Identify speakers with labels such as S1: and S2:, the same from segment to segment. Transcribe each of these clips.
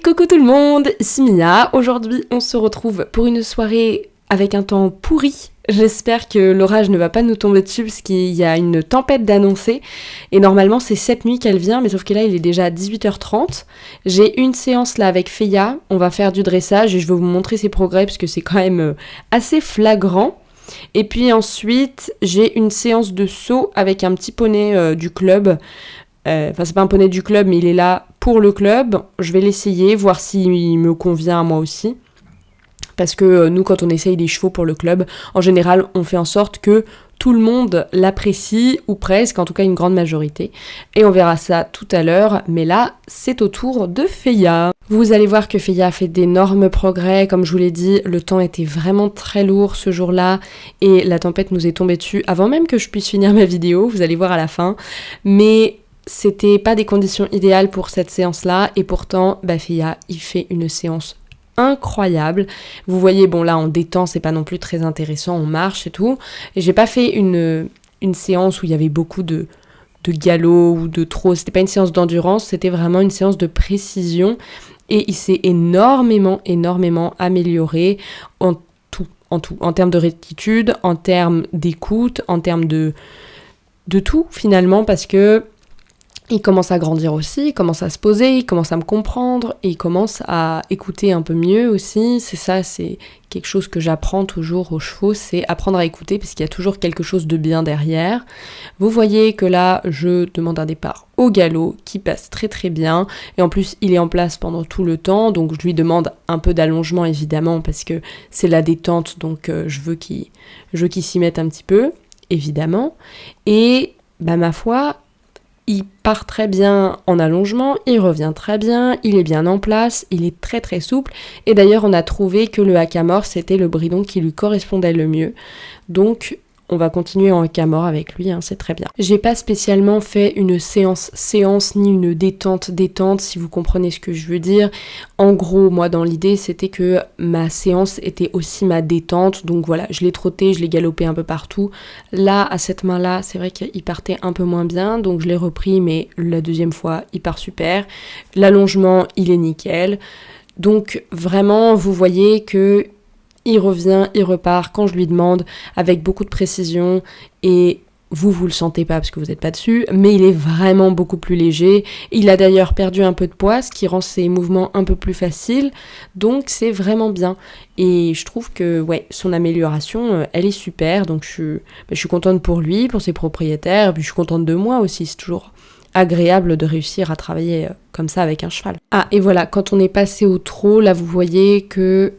S1: Coucou tout le monde, ici Mia. Aujourd'hui on se retrouve pour une soirée avec un temps pourri. J'espère que l'orage ne va pas nous tomber dessus parce qu'il y a une tempête d'annoncée et normalement c'est cette nuit qu'elle vient, mais sauf que là il est déjà 18h30. J'ai une séance là avec Feya, on va faire du dressage et je vais vous montrer ses progrès parce que c'est quand même assez flagrant. Et puis ensuite j'ai une séance de saut avec un petit poney du club. Enfin c'est pas un poney du club mais il est là pour le club. Je vais l'essayer, voir s'il me convient à moi aussi. Parce que nous, quand on essaye des chevaux pour le club, en général, on fait en sorte que tout le monde l'apprécie, ou presque, en tout cas une grande majorité. Et on verra ça tout à l'heure, mais là, c'est au tour de Feya. Vous allez voir que Feya a fait d'énormes progrès. Comme je vous l'ai dit, le temps était vraiment très lourd ce jour-là, et la tempête nous est tombée dessus avant même que je puisse finir ma vidéo, vous allez voir à la fin. Mais c'était pas des conditions idéales pour cette séance-là, et pourtant, Feya, il fait une séance incroyable. Vous voyez, bon là on détend, c'est pas non plus très intéressant, on marche et tout. Et j'ai pas fait une séance où il y avait beaucoup de galop ou de trot. C'était pas une séance d'endurance, c'était vraiment une séance de précision. Et il s'est énormément amélioré en tout. En termes de rectitude, en termes d'écoute, en termes de tout finalement, parce que il commence à grandir aussi, il commence à se poser, il commence à me comprendre, et il commence à écouter un peu mieux aussi. C'est ça, c'est quelque chose que j'apprends toujours aux chevaux, c'est apprendre à écouter, parce qu'il y a toujours quelque chose de bien derrière. Vous voyez que là, je demande un départ au galop, qui passe très très bien, et en plus, il est en place pendant tout le temps, donc je lui demande un peu d'allongement, évidemment, parce que c'est la détente, donc je veux qu'il s'y mette un petit peu, évidemment. Et, ma foi, il part très bien en allongement, il revient très bien, il est bien en place, il est très très souple. Et d'ailleurs, on a trouvé que le hackamore, c'était le bridon qui lui correspondait le mieux. Donc, on va continuer en hackamore avec lui, c'est très bien. J'ai pas spécialement fait une séance ni une détente, si vous comprenez ce que je veux dire. En gros, moi, dans l'idée, c'était que ma séance était aussi ma détente. Donc voilà, je l'ai trotté, je l'ai galopé un peu partout. Là, à cette main-là, c'est vrai qu'il partait un peu moins bien, donc je l'ai repris, mais la deuxième fois, il part super. L'allongement, il est nickel. Donc vraiment, vous voyez que il revient, il repart quand je lui demande, avec beaucoup de précision, et vous le sentez pas parce que vous n'êtes pas dessus, mais il est vraiment beaucoup plus léger. Il a d'ailleurs perdu un peu de poids, ce qui rend ses mouvements un peu plus faciles, donc c'est vraiment bien. Et je trouve que son amélioration, elle est super, donc je suis contente pour lui, pour ses propriétaires, puis je suis contente de moi aussi, c'est toujours agréable de réussir à travailler comme ça avec un cheval. Ah, et voilà, quand on est passé au trot, là vous voyez que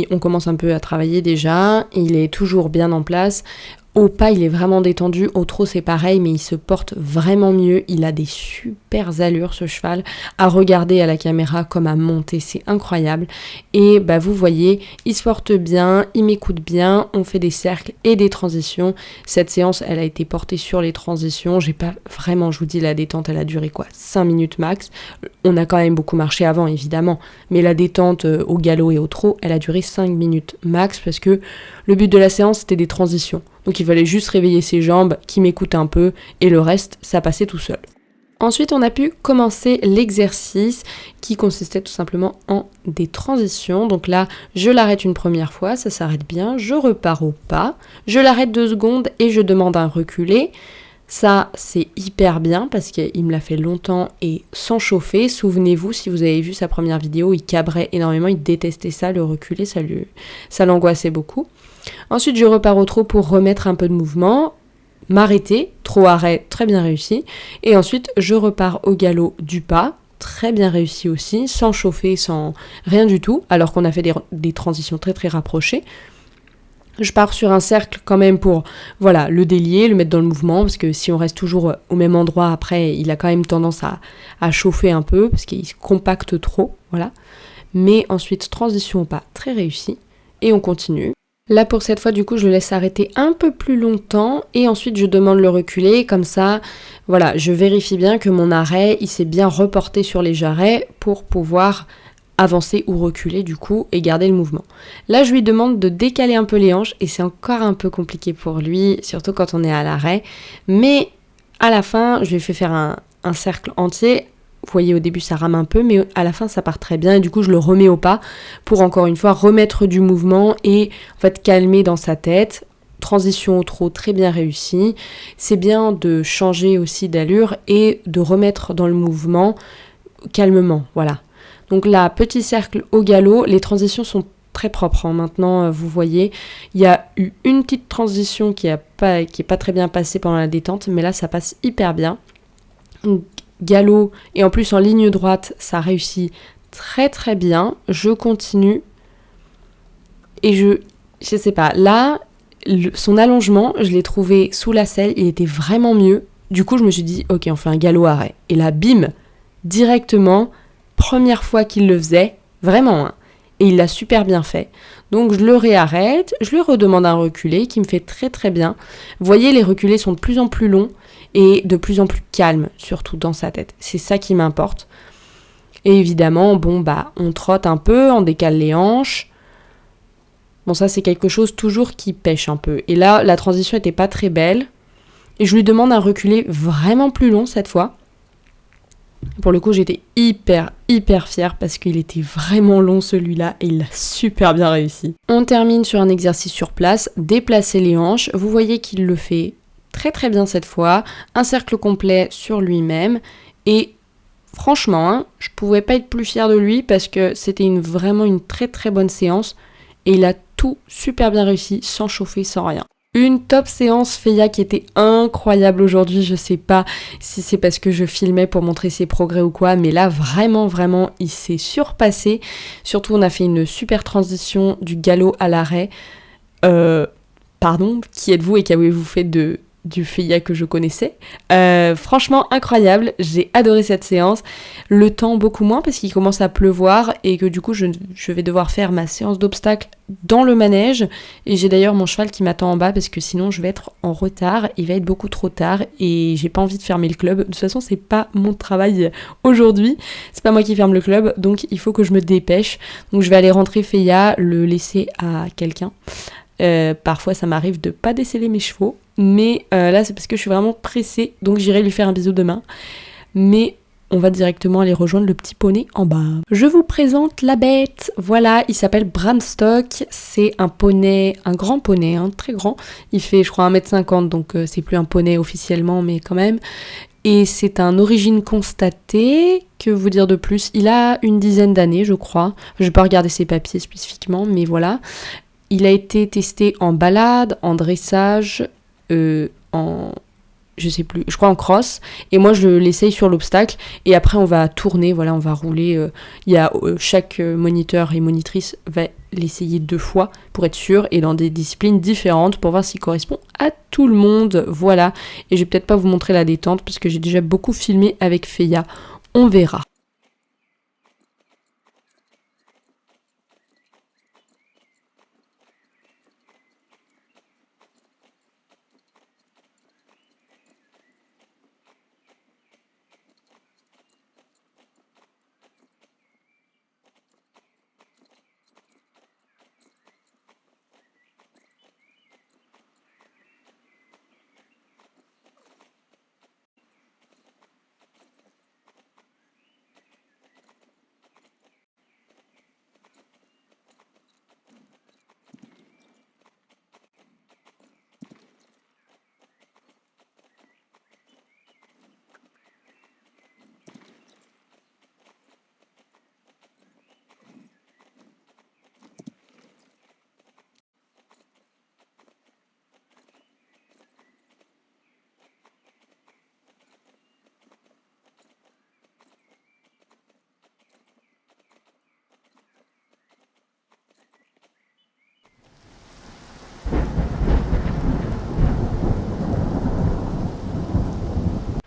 S1: on commence un peu à travailler déjà, il est toujours bien en place. Au pas, il est vraiment détendu. Au trot, c'est pareil, mais il se porte vraiment mieux. Il a des super allures, ce cheval. À regarder à la caméra comme à monter, c'est incroyable. Et vous voyez, il se porte bien, il m'écoute bien. On fait des cercles et des transitions. Cette séance, elle a été portée sur les transitions. J'ai pas vraiment, je vous dis, la détente, elle a duré 5 minutes max. On a quand même beaucoup marché avant, évidemment. Mais la détente au galop et au trot, elle a duré 5 minutes max parce que le but de la séance, c'était des transitions. Donc il fallait juste réveiller ses jambes, qu'il m'écoute un peu, et le reste, ça passait tout seul. Ensuite, on a pu commencer l'exercice qui consistait tout simplement en des transitions. Donc là, je l'arrête une première fois, ça s'arrête bien, je repars au pas, je l'arrête 2 secondes et je demande un reculé. Ça, c'est hyper bien parce qu'il me l'a fait longtemps et sans chauffer. Souvenez-vous, si vous avez vu sa première vidéo, il cabrait énormément, il détestait ça, le reculer, ça l'angoissait beaucoup. Ensuite, je repars au trot pour remettre un peu de mouvement, m'arrêter, trot arrêt, très bien réussi. Et ensuite, je repars au galop du pas, très bien réussi aussi, sans chauffer, sans rien du tout, alors qu'on a fait des transitions très très rapprochées. Je pars sur un cercle quand même pour le délier, le mettre dans le mouvement, parce que si on reste toujours au même endroit après, il a quand même tendance à chauffer un peu, parce qu'il se compacte trop, voilà. Mais ensuite, transition au pas, très réussi, et on continue. Là, pour cette fois, du coup, je le laisse arrêter un peu plus longtemps, et ensuite, je demande le reculer, comme ça, je vérifie bien que mon arrêt, il s'est bien reporté sur les jarrets pour pouvoir avancer ou reculer du coup et garder le mouvement. Là, je lui demande de décaler un peu les hanches et c'est encore un peu compliqué pour lui, surtout quand on est à l'arrêt. Mais à la fin, je lui fais faire un cercle entier Vous voyez, au début ça rame un peu, mais à la fin ça part très bien et du coup je le remets au pas pour encore une fois remettre du mouvement et en fait calmer dans sa tête. Transition au trot très bien réussie. C'est bien de changer aussi d'allure et de remettre dans le mouvement calmement, voilà. Donc là, petit cercle au galop, les transitions sont très propres. Maintenant, vous voyez, il y a eu une petite transition qui est pas très bien passée pendant la détente, mais là ça passe hyper bien. Donc, galop et en plus en ligne droite, ça réussit très très bien. Je continue et je sais pas, là, son allongement, je l'ai trouvé sous la selle, il était vraiment mieux. Du coup, je me suis dit, ok, on fait un galop arrêt. Et là, bim, directement, première fois qu'il le faisait, vraiment, hein, et il l'a super bien fait. Donc je le réarrête, je lui redemande un reculé qui me fait très très bien. Vous voyez, les reculés sont de plus en plus longs et de plus en plus calmes, surtout dans sa tête. C'est ça qui m'importe. Et évidemment, on trotte un peu, on décale les hanches. Bon, ça c'est quelque chose toujours qui pêche un peu. Et là, la transition était pas très belle. Et je lui demande un reculé vraiment plus long cette fois. Pour le coup, j'étais hyper fière parce qu'il était vraiment long celui-là et il l'a super bien réussi. On termine sur un exercice sur place, déplacer les hanches. Vous voyez qu'il le fait très très bien cette fois. Un cercle complet sur lui-même. Et franchement, hein, je pouvais pas être plus fière de lui parce que c'était vraiment une très très bonne séance. Et il a tout super bien réussi, sans chauffer, sans rien. Une top séance Feya qui était incroyable aujourd'hui, je sais pas si c'est parce que je filmais pour montrer ses progrès ou quoi, mais là vraiment il s'est surpassé. Surtout on a fait une super transition du galop à l'arrêt. Pardon, qui êtes-vous et qu'avez-vous fait du Feya que je connaissais? Franchement incroyable, j'ai adoré cette séance. Le temps beaucoup moins parce qu'il commence à pleuvoir et que du coup je vais devoir faire ma séance d'obstacles dans le manège et j'ai d'ailleurs mon cheval qui m'attend en bas parce que sinon je vais être en retard, il va être beaucoup trop tard et j'ai pas envie de fermer le club. De toute façon c'est pas mon travail aujourd'hui, c'est pas moi qui ferme le club donc il faut que je me dépêche. Donc je vais aller rentrer Feya, le laisser à quelqu'un. Parfois ça m'arrive de pas déceler mes chevaux, mais là c'est parce que je suis vraiment pressée, donc j'irai lui faire un bisou demain. Mais on va directement aller rejoindre le petit poney en bas. Je vous présente la bête. Voilà, il s'appelle Branstock. C'est un poney, un grand poney, hein, très grand. Il fait, je crois, 1m50, donc c'est plus un poney officiellement, mais quand même. Et c'est un origine constatée. Que vous dire de plus? Il a une dizaine d'années, je crois. Je vais pas regarder ses papiers spécifiquement, mais voilà. Il a été testé en balade, en dressage, je sais plus, je crois en cross, et moi je l'essaye sur l'obstacle, et après on va tourner, voilà, on va rouler, chaque moniteur et monitrice va l'essayer 2 fois pour être sûr, et dans des disciplines différentes pour voir s'il correspond à tout le monde, voilà, et je vais peut-être pas vous montrer la détente, parce que j'ai déjà beaucoup filmé avec Feya, on verra.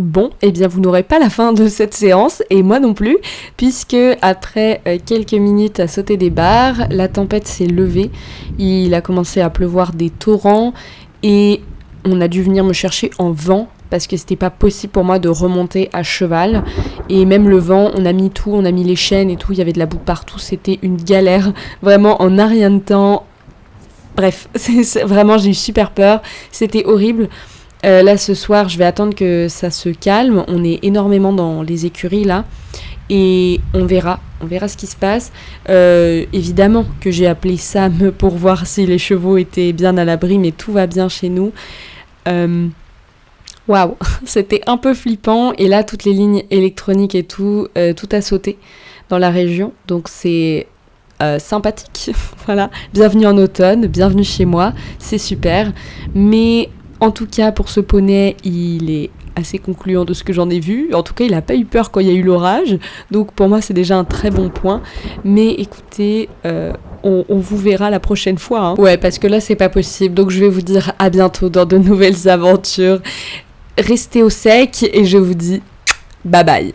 S1: Bon, eh bien vous n'aurez pas la fin de cette séance, et moi non plus, puisque après quelques minutes à sauter des barres, la tempête s'est levée, il a commencé à pleuvoir des torrents, et on a dû venir me chercher en vent, parce que c'était pas possible pour moi de remonter à cheval, et même le vent, on a mis tout, on a mis les chaînes et tout, il y avait de la boue partout, c'était une galère, vraiment en un rien de temps. Bref, vraiment j'ai eu super peur, c'était horrible. Là ce soir je vais attendre que ça se calme, on est énormément dans les écuries là et on verra ce qui se passe. Évidemment que j'ai appelé Sam pour voir si les chevaux étaient bien à l'abri, mais tout va bien chez nous. Waouh, c'était un peu flippant et là toutes les lignes électroniques et tout a sauté dans la région, donc c'est sympathique. Voilà, bienvenue en automne, bienvenue chez moi, c'est super. Mais en tout cas pour ce poney, il est assez concluant de ce que j'en ai vu. En tout cas, il n'a pas eu peur quand il y a eu l'orage, donc pour moi c'est déjà un très bon point. Mais écoutez, on vous verra la prochaine fois, hein. Ouais, parce que là c'est pas possible, donc je vais vous dire à bientôt dans de nouvelles aventures. Restez au sec et je vous dis bye bye.